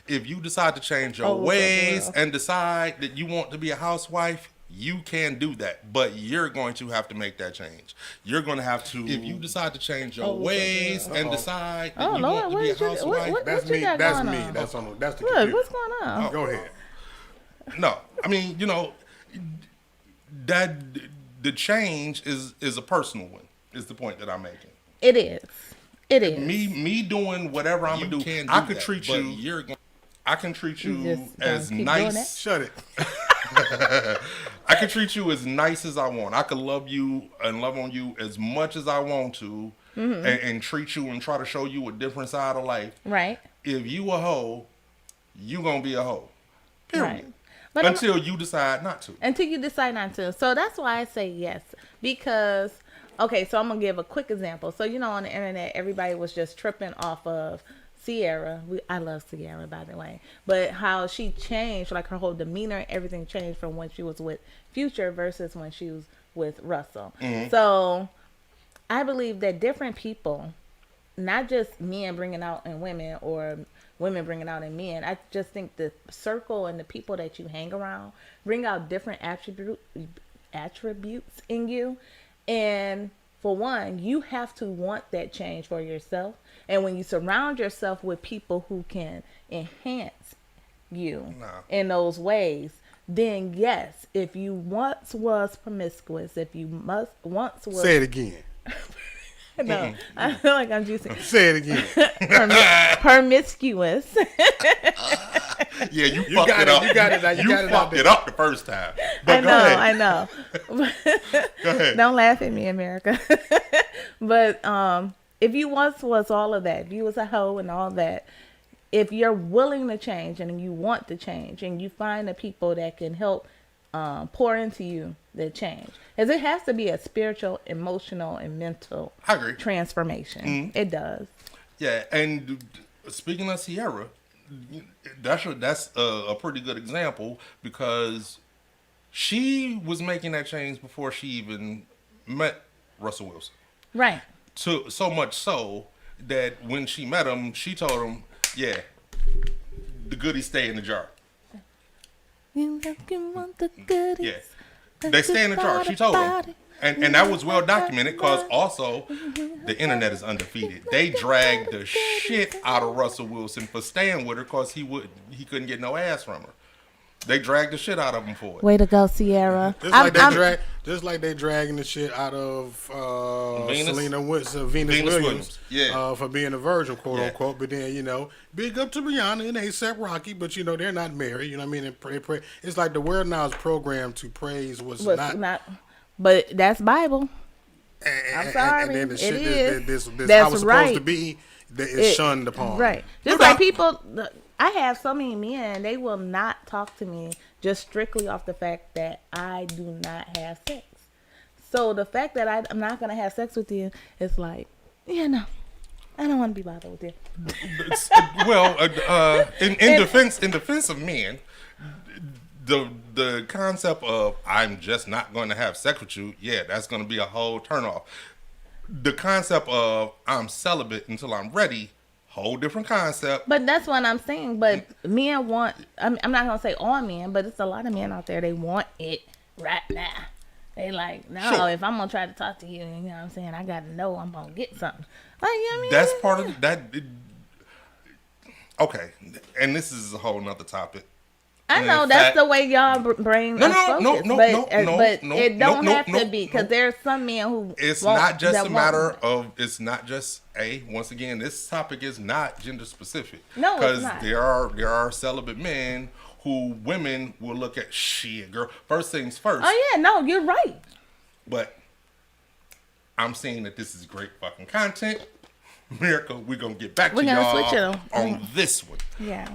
If you decide to change your Hoes of the ways world. and decide that you want to be a housewife, you can do that, but you're going to have to make that change. You're going to have to, if you decide to change your ways and decide that Oh, you Lord, want to what be a is you- housewife. what That's you me. got That's going me. on? That's the What? computer. What's going on? Go ahead. No, I mean, that the change is a personal one. Is the point that I'm making. It is. It is. Me doing whatever I'm gonna do. I could treat you. I can treat you just as gonna keep doing nice. Shut it. I can treat you as nice as I want. I could love you and love on you as much as I want to, and treat you and try to show you a different side of life. Right. If you a hoe, you gonna be a hoe. Period. Right. But I'm- Until you decide not to. until you decide not to. So that's why I say yes. Because, okay, so I'm going to give a quick example. So, on the internet, everybody was just tripping off of Sierra. I love Sierra, by the way. But how she changed, like her whole demeanor, everything changed from when she was with Future versus when she was with Russell. So I believe that different people, not just men bringing out in women or women bringing out in men, I just think the circle and the people that you hang around bring out different attributes in you. And for one, you have to want that change for yourself. And when you surround yourself with people who can enhance you in those ways, then yes, if you once was promiscuous, if you once was Say it again. No, I feel like I'm juicing. Say it again. Promiscuous. Yeah, you You fucked got it it. up. You got it. You got it out fucked there. it up the first time. But go I ahead. know. Go ahead. Don't laugh at me, America. But if you once was all of that, if you was a hoe and all that, if you're willing to change and you want to change and you find the people that can help pour into you, that change. Because it has to be a spiritual, emotional, and mental I agree. transformation. It does. Yeah, and speaking of Sierra, that's a pretty good example because she was making that change before she even met Russell Wilson. Right. So much so that when she met him, she told him, "Yeah, the goodies stay in the jar." You want the goodies. Yeah, they stay in the jar. She told him. And that was well documented because also the internet is undefeated. They dragged the shit out of Russell Wilson for staying with her because he couldn't get no ass from her. They dragged the shit out of him for it. Way to go, Sierra. Just like they dragging the shit out of Venus Williams. Williams, Yeah. for being a virgin, quote Yeah. unquote. But then big up to Rihanna and A$AP Rocky, but they're not married. You know what I mean? And pray. It's like the World Now's program to praise was not. But that's Bible. I'm sorry. And then the It shit is. this That's how it's right. supposed to be that is shunned upon. Right. Just like people, I have so many men, they will not talk to me just strictly off the fact that I do not have sex. So the fact that I'm not going to have sex with you is like, I don't want to be bothered with you. Well, in defense of men, the concept of I'm just not going to have sex with you, yeah, that's going to be a whole turnoff. The concept of I'm celibate until I'm ready, whole different concept. But that's what I'm saying. But men want, I'm not going to say all men, but it's a lot of men out there, they want it right now. They like, no, Sure. if I'm going to try to talk to you, you know what I'm saying, I got to know I'm going to get something. Like, That's part of that. Okay, and this is a whole nother topic. I And know in that's fact- the way y'all brain No, is no, no, focused, no, but, no, but no, it no, don't no, have no, to be because no. there's some men who It's won't- not just that a won't. matter of. It's not just once again, this topic is not gender specific. No, it's not. there are celibate men who women will look at. Shit, girl. First things first. Oh yeah, no, you're right. But I'm saying that this is great fucking content. America, we're gonna get back We're to gonna y'all switch it on this one. Yeah.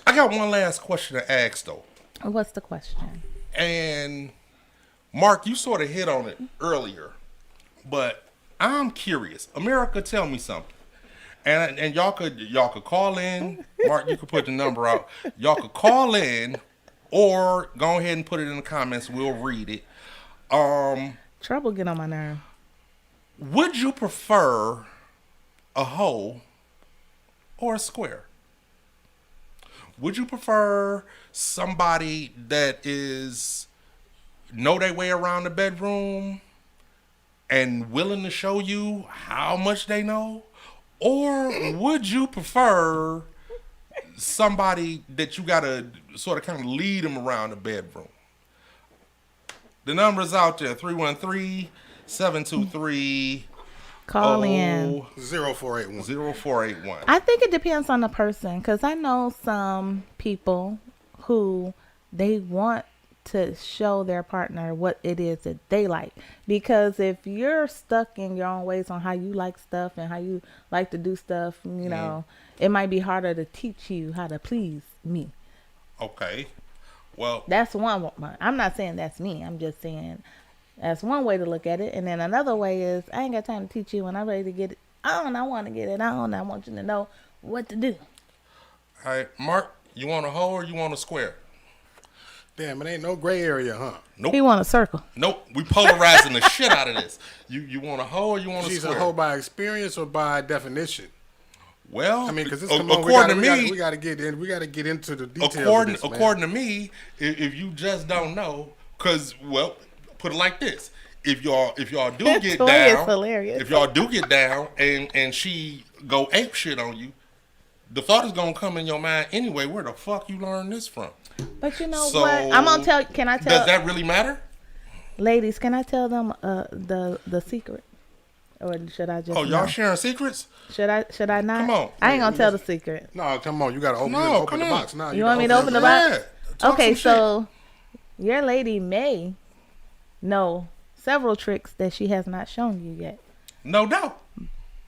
I got one last question to ask though. What's the question? And Mark, you sort of hit on it earlier, but I'm curious. America, tell me something. And y'all could call in. Mark, you could put the number out. Y'all could call in or go ahead and put it in the comments. We'll read it. Trouble get on my nerve. Would you prefer a hoe or a square? Would you prefer somebody that is know their way around the bedroom and willing to show you how much they know? Or would you prefer somebody that you gotta sort of kind of lead them around the bedroom? The number's out there, 313-723 Call in. 0481. 0481. I think it depends on the person because I know some people who they want to show their partner what it is that they like. Because if you're stuck in your own ways on how you like stuff and how you like to do stuff, it might be harder to teach you how to please me. Okay. Well, That's one. I'm not saying that's me. I'm just saying that's one way to look at it. And then another way is I ain't got time to teach you when I'm ready to get it on. I want to get it on. I want you to know what to do. all right, Mark, you want a hoe or you want a square? Damn, it ain't no gray area, huh? Nope. He want a circle. Nope. We polarizing the shit out of this. You want a hoe or you want a She's square? a hoe by experience or by definition? Well, I mean, because according to me, we got to get in. We got to get into the details. according to me, if you just don't know, because put it like this: if y'all do get Toy down, is hilarious. if y'all do get down and she go ape shit on you, the thought is gonna come in your mind anyway. Where the fuck you learn this from? But you know So, what? I'm gonna tell. Can I tell? Does that really matter? Ladies, can I tell them the secret? Or should I just? Oh, y'all know? sharing secrets? Should I not? Come on. I ain't gonna tell the secret. No, come on. You gotta open, No, open the come on. box now. You want me to open the Yeah. box? Talk Okay, some so your lady may know several tricks that she has not shown you yet. shit. No doubt.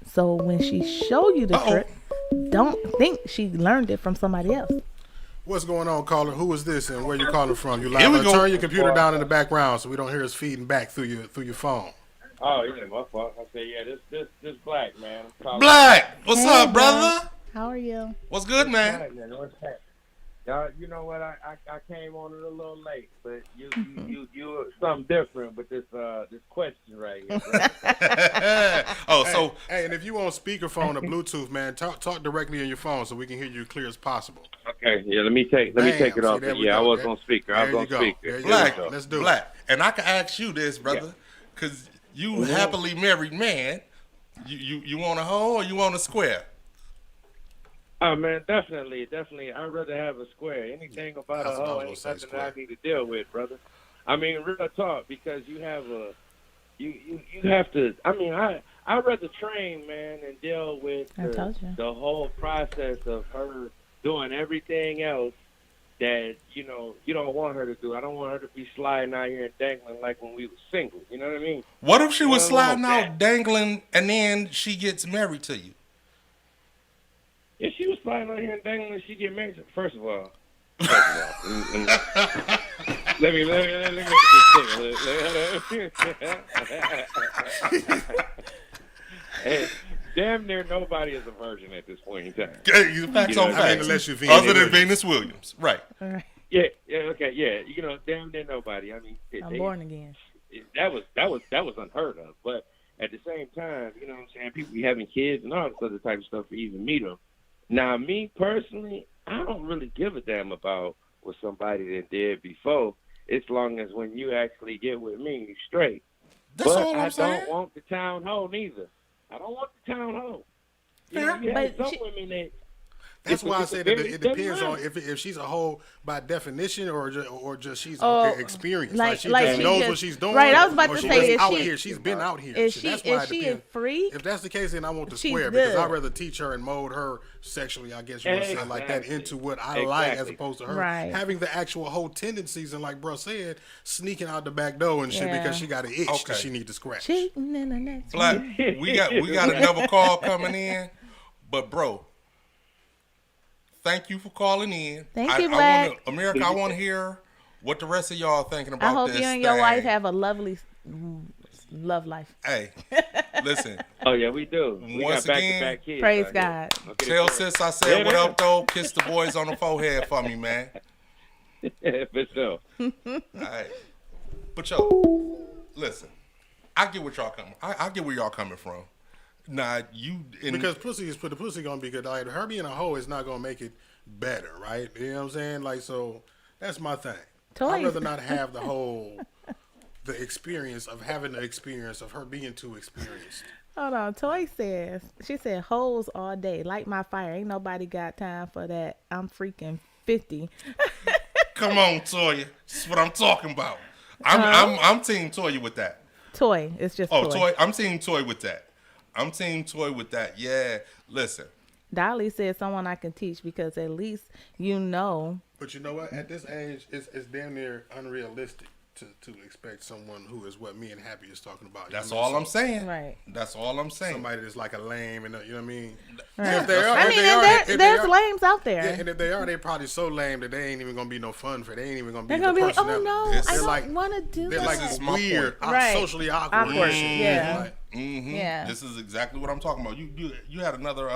So when she show you the Uh-oh. trick, don't think she learned it from somebody else. What's going on, caller? Who is this and where you calling from? You Here we live. go. Turn your computer down in the background so we don't hear us feeding back through your phone. Oh, yeah, my fault. I said, yeah, this black, man. I'm calling- Black, what's Hey, up, brother? How are you? What's good, man? Black, man. What's that? Y'all, you know what? I came on it a little late, but you something different with this question right here. Bro. Oh, so Hey, and if you on speakerphone or Bluetooth, man, talk directly in your phone so we can hear you clear as possible. Okay, yeah. Let me take Bam. it See, off. there we Yeah, I go. was There- on speaker. I there was you on go. speaker. There you Black, go. Let's do it. Black, and I can ask you this, brother, because you happily married man. You want a hoe or you want a square? Oh man, definitely. I'd rather have a square. Anything about That's a what I hoe was ain't gonna say, nothing that I square. need to deal with, brother. I mean, real talk, because you have you have to. I mean, I'd rather train, man, and deal with I told you. the whole process of her doing everything else that you don't want her to do. I don't want her to be sliding out here and dangling like when we were single. You know what I mean? What if she was Well, sliding okay. out, dangling, and then she gets married to you? If she was sliding out here and dangling, she get married. First of all, let me Hey, damn near nobody is a virgin at this point in time. Facts on I mean, facts. unless you're Venus Other than Williams. Venus Williams, right? All right. Yeah, okay, yeah. Damn near nobody. I mean, I'm born again. that was unheard of. But at the same time, you know what I'm saying? People be having kids and all this other type of stuff to even meet them. Now, me personally, I don't really give a damn about what somebody that did before, as long as when you actually get with me, you straight. That's but all I I'm saying. don't want the town hoe neither. I don't want the town hoe. Fair. You have But some women that. That's why I said that it depends on it. if she's a hoe by definition or just she's Oh, experienced. like She she just knows just- what she's doing. right, I was about or to she say, just is out she- here. She's been out here. Is Shit, she that's why is it she a depends. freak? If that's the case, then I want the She's square because good. I'd rather teach her and mold her sexually, I guess you would say, like that, Exactly. into what I like as Exactly. opposed to her Right. having the actual whole tendencies and, like bro said, sneaking out the back door and shit Yeah. because she got an itch Okay. that she need to scratch. Cheating in the next Black, one. we got another call coming in, but bro, thank you for calling in. Thank you, Black. America, I want to hear what the rest of y'all thinking about I hope this you and your thing. wife have a lovely love life. Hey, listen, Oh yeah, we do. We Once got again, back-to-back kids. Praise out here. God. Okay, tell sure. sis I said Yeah, what yeah. up though. Kiss the boys on the forehead for me, man. For sure. All right. But yo, listen, I get what y'all coming. I get where y'all coming from. Nah, you Because the pussy gonna be good. Like her being a hoe is not gonna make it better, right? You know what I'm saying? Like, so that's my thing. I'd Toys. rather not have the experience of having the experience of her being too experienced. Hold on. Toy says, she said, hoes all day. Light my fire. Ain't nobody got time for that. I'm freaking 50. come on, Toya. That's what I'm talking about. I'm team Toya with that. Toy. It's just Oh, toy. Toy. I'm team Toy with that. I'm team Toy with that. Yeah. Listen. Dolly said someone I can teach because at least you know. But you know what? At this age, it's damn near unrealistic to expect someone who is what me and Happy is talking about. You That's know what I all mean? I'm saying. Right. That's all I'm saying. Somebody that's like a lame, and you know what I mean. Right. If they are, I if mean, they and are, there, if they there's are- lames out there. Yeah, and if they are, they're probably so lame that they ain't even gonna be no fun for. They ain't even gonna be. They're going to the be like, oh personality. no, This I is don't like- want to do They're that. like This is my weird, point. Right. socially awkward. Awkward, and shit. yeah. Like, Yeah. This is exactly what I'm talking about. You had another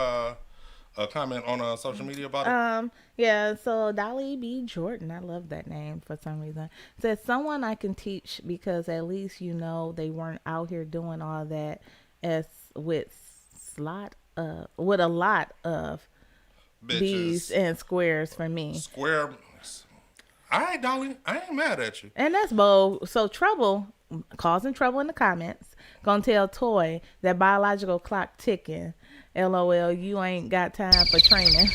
comment on social media about it. Yeah, so Dolly B. Jordan, I love that name for some reason, said someone I can teach because at least you know they weren't out here doing all that as with with a lot of Bitches. B's and squares for me. Square. All right, Dolly. I ain't mad at you. And that's bold. So trouble, causing trouble in the comments, gonna tell Toy that biological clock ticking. LOL, you ain't got time for training.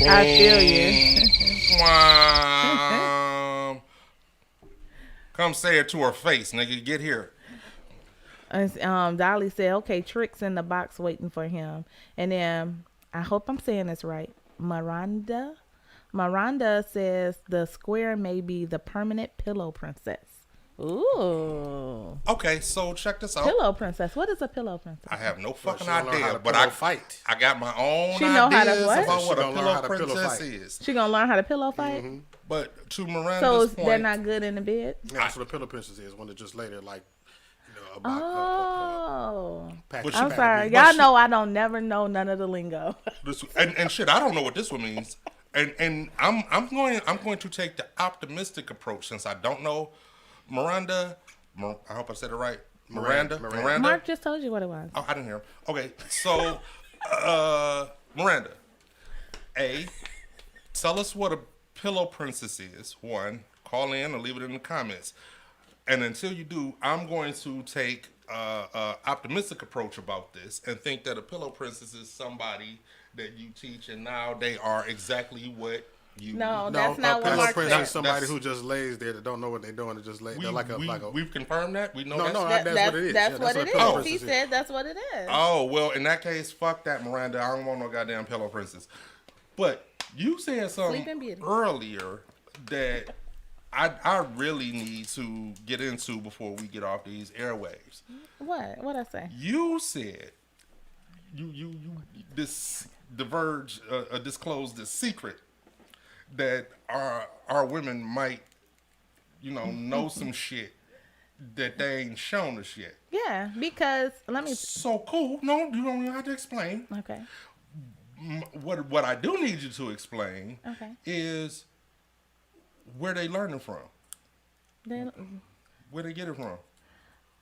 I feel you. Come say it to her face, nigga. Get here. And, Dolly said, okay, Trick's in the box waiting for him. And then, I hope I'm saying this right, Miranda says the square may be the permanent pillow princess. Ooh. Okay, so check this out. Pillow princess. What is a pillow princess? I have no fucking she gonna learn how idea, to but pillow fight. I got my own She know how to ideas what? about She what a gonna learn pillow how to pillow princess fight. is. She gonna learn how to pillow fight? But to Miranda's So point, they're not good in the bed? That's what a pillow princess is. One that just later, like, Oh. package. I'm But sorry. she- Y'all know I don't never know none of the lingo. and shit, I don't know what this one means. And I'm going to take the optimistic approach since I don't know Miranda. I hope I said it right. Miranda. Mark just told you what it was. Oh, I didn't hear him. Okay, so Miranda, tell us what a pillow princess is. One, call in or leave it in the comments. And until you do, I'm going to take a optimistic approach about this and think that a pillow princess is somebody that you teach, and now they are exactly what you. No, No, that's a not what pillow Mark princess said. is somebody That's- who just lays there that don't know what they're doing. They're just lay. They're like a. We've confirmed that. We know No, that. no, That's what it is. That's Yeah, what it a pillow is. He princess is. said that's what it is. Oh, well, in that case, fuck that, Miranda. I don't want no goddamn pillow princess. But you said something Sleeping Beauty. earlier that I really need to get into before we get off these airwaves. What? What'd I say? You said you disclosed the secret that our women might, know some shit that they ain't shown us yet. Yeah, because let me. So cool. No, you don't even have to explain. Okay. What I do need you to explain Okay. is where they learning from. Then, Where they get it from.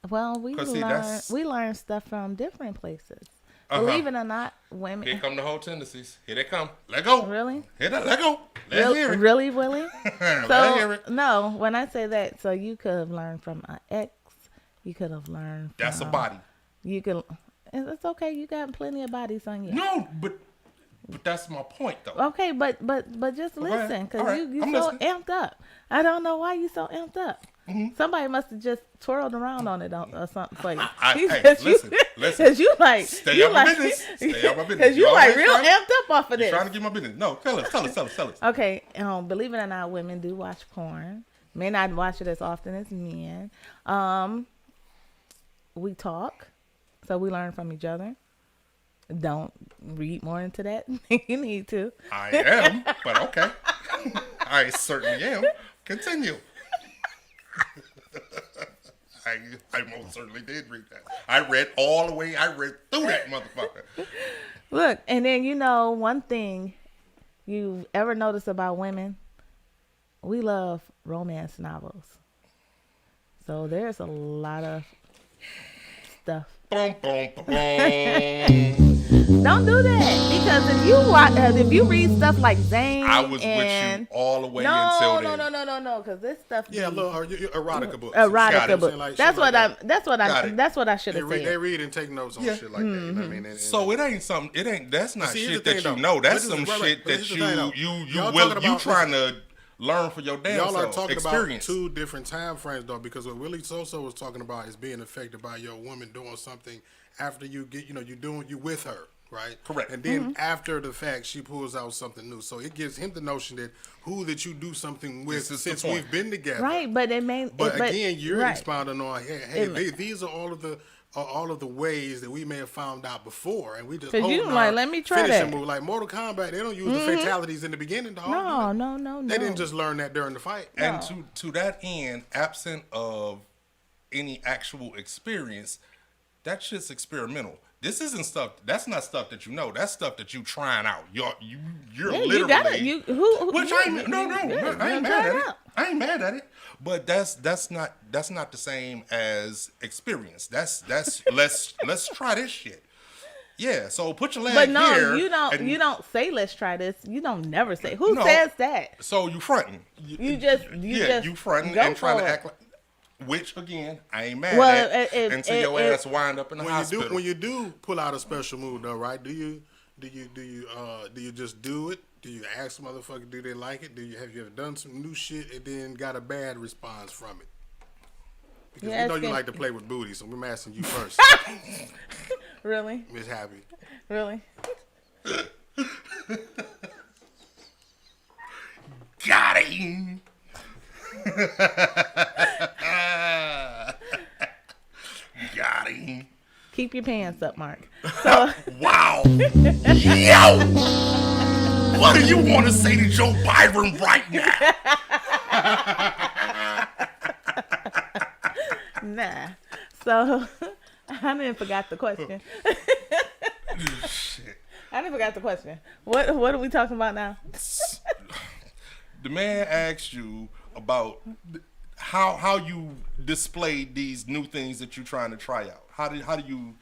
well, we 'Cause see, learn that's- stuff from different places. Uh-huh. Believe it or not, Here women. come the whole tendencies. Here they come. Let go. Really? Here they let go. Let's hear it. Really, Willie? Let's hear it. No, when I say that, so you could have learned from an ex. You could have learned. That's a from, body. You could. It's okay. You got plenty of bodies on you. No, but that's my point though. Okay, but just Go ahead. listen, All because right, you I'm so listening. amped up. I don't know why you so amped up. Mm-hmm. Somebody must have just twirled around on it or something for you. Listen. Because you like Stay you out my like business. Stay out my business. because you You like always real trying- amped up off of You this. trying to get my business? No, tell us. Okay, believe it or not, women do watch porn. May not watch it as often as men. We talk, so we learn from each other. Don't read more into that than you need to. I am, but okay. I certainly am. Continue. I most certainly did read that. I read all the way. I read through that motherfucker. Look, and then one thing you ever notice about women, we love romance novels. So there's a lot of stuff. Boom, boom, boom. Don't do that, because if you read stuff like Zane, I was and with you all the way until then. no, because this stuff. Yeah, little erotica books. Got it. book. Like That's shit like what that. that's what I should They have read, said. they read and take notes on Yeah. shit like that. You know what I mean? And So it ain't something. It ain't. That's not See, here's shit the that thing, you though. know. That's But some this is- shit but that here's the thing, though. you Y'all will talking you about- trying to learn for your damn y'all are self. talking Experience. about two different time frames though, because what Willie Soso was talking about is being affected by your woman doing something after you get, you with her, right? Correct. And then after the fact, she pulls out something new. So it gives him the notion that that you do something with This is the since point. we've been together. Right, but it may. But again, you're right. expounding on, these are all of the ways that we may have found out before, and we just 'Cause you holding like, our let me try finishing that. move. Like Mortal Kombat, they don't use the fatalities in the beginning, dog. No. They didn't just learn that during the fight. And to that end, absent of any actual experience, that shit's experimental. This isn't stuff. That's not stuff that you know. That's stuff that you trying out. You're Yeah, literally. you got it. Which I ain't, no. Yeah, I ain't try mad it at it. out. I ain't mad at it. But that's not the same as experience. That's let's try this shit. Yeah. So put your leg But no, here. you and- don't say let's try this. You don't never say. Who No. says that? So you fronting. You just you fronting go and trying for to it. act like. Which again, I ain't mad Well, at until your ass wind up in the hospital. When you do pull out a special move, though, right? Do you just do it? Do you ask motherfucker, do they like it? Have you ever done some new shit and then got a bad response from it? Because Yeah, we know it's you been- like to play with booty, so we're asking you first, Really? Miss Happy. Really? Got him. Got him. Keep your pants up, Mark. So, Wow. Yo! What do you want to say to Joe Byron right now? nah. So, I didn't forgot the question. Shit. I didn't forgot the question. What are we talking about now? The man asked you about how you displayed these new things that you're trying to try out. How do you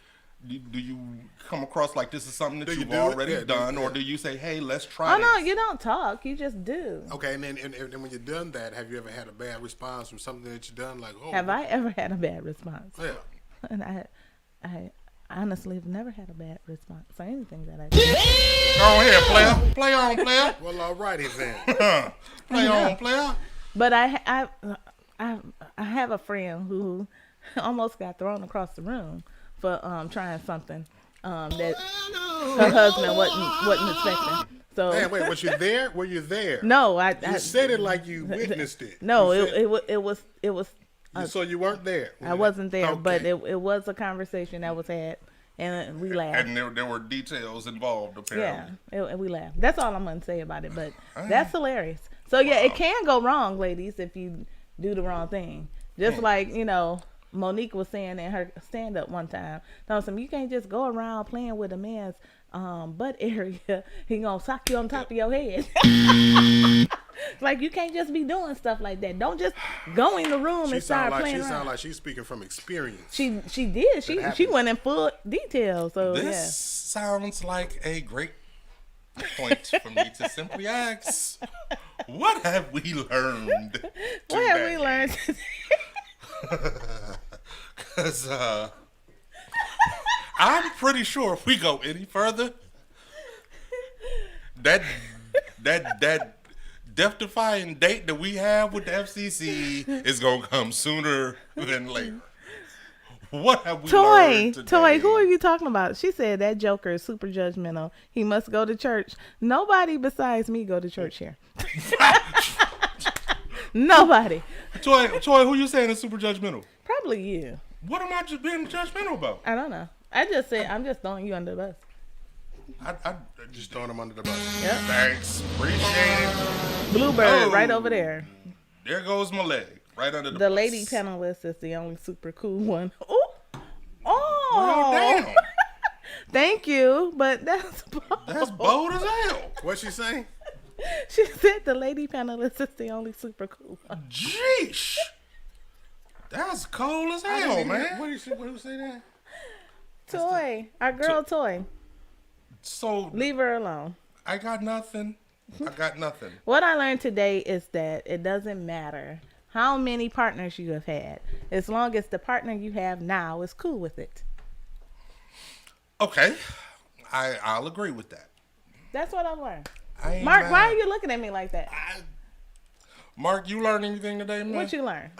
come across like this is something that Do you you've do it? already Yeah, done, do it. or do you say, hey, let's try Oh this? no, you don't talk. You just do. Okay, and then when you've done that, have you ever had a bad response from something that you've done? Like, oh, Have I ever had a bad response? Yeah. And I honestly have never had a bad response for anything that I did. Go ahead, player. Play on, player. Well, alrighty then. Play on, player. But I have a friend who almost got thrown across the room for trying something that her husband wasn't expecting. So Man, wait, was you there? Were you there? no, You said it like you witnessed it. No, You said- it was so you weren't there. I wasn't there, Okay. but it was a conversation that was had, and we laughed. And there were details involved, apparently. Yeah, we laughed. That's all I'm gonna say about it. But that's hilarious. So yeah, it can go wrong, ladies, if you do the wrong thing. Just like Monique was saying in her stand up one time. You can't just go around playing with a man's butt area. He gonna sock you on top of your head. Like you can't just be doing stuff like that. Don't just go in the room and start playing She around. sound like she's speaking from experience. She did. She happened. went in full detail. So This sounds like a great point for me to simply ask, what have we learned today? what have we learned? Because I'm pretty sure if we go any further, that death-defying date that we have with the FCC is gonna come sooner than later. What have we learned today? Toy, who are you talking about? She said that Joker is super judgmental. He must go to church. Nobody besides me go to church here. Nobody. Toy, who you saying is super judgmental? Probably you. What am I just being judgmental about? I don't know. I just said I'm just throwing you under the bus. I Just throwing them under the bus. Yep. thanks, appreciate it. Bluebird Oh. right over there. There goes my leg, right under the The bus. lady panelist is the only super cool one. Ooh. Oh, Oh, damn. thank you, but that's bold. That's bold as hell. What's she saying? She said the lady panelist is the only super cool one. Jeesh. That's cold as hell, man. What did who say that? Toy, our girl Toy. So Leave her alone. I got nothing. What I learned today is that it doesn't matter how many partners you have had, as long as the partner you have now is cool with it. Okay. I'll agree with that. That's what I learned. I ain't Mark, mad. why are you looking at me like that? Mark, you learned anything today, man? What you learn?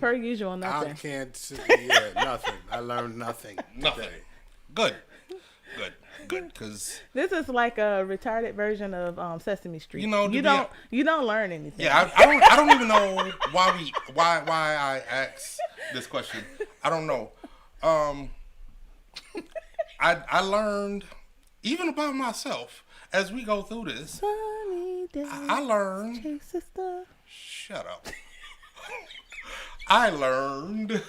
Per usual, I nothing. can't say nothing. I learned nothing. Nothing. Today. Good. Because This is like a retarded version of Sesame Street. You know, to you be don't learn anything. yeah, I don't even know why I asked this question. I don't know. I learned even about myself as we go through this. Sunny day, I learned. hey, sister. Shut up. I learned.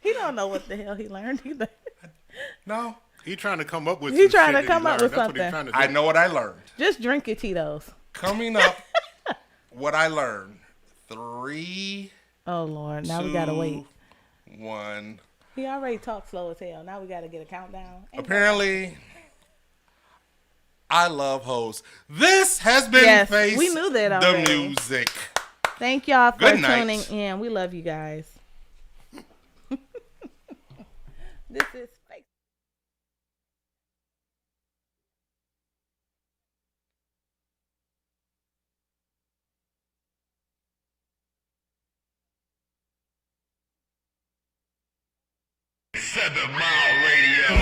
He don't know what the hell he learned either. No, He trying to come up with. He some trying shit to that come he up learned. with That's what he something. trying to do. I know what I learned. Just drink your Tito's. Coming up, what I learned. 3, Oh Lord, now 2, we gotta wait. 1. He already talked slow as hell. Now we gotta get a countdown. Apparently, I love hoes. This has been Yes, Face we knew that the already. Music. Thank y'all for Good night. tuning in. We love you guys. This is 7 Mile Radio.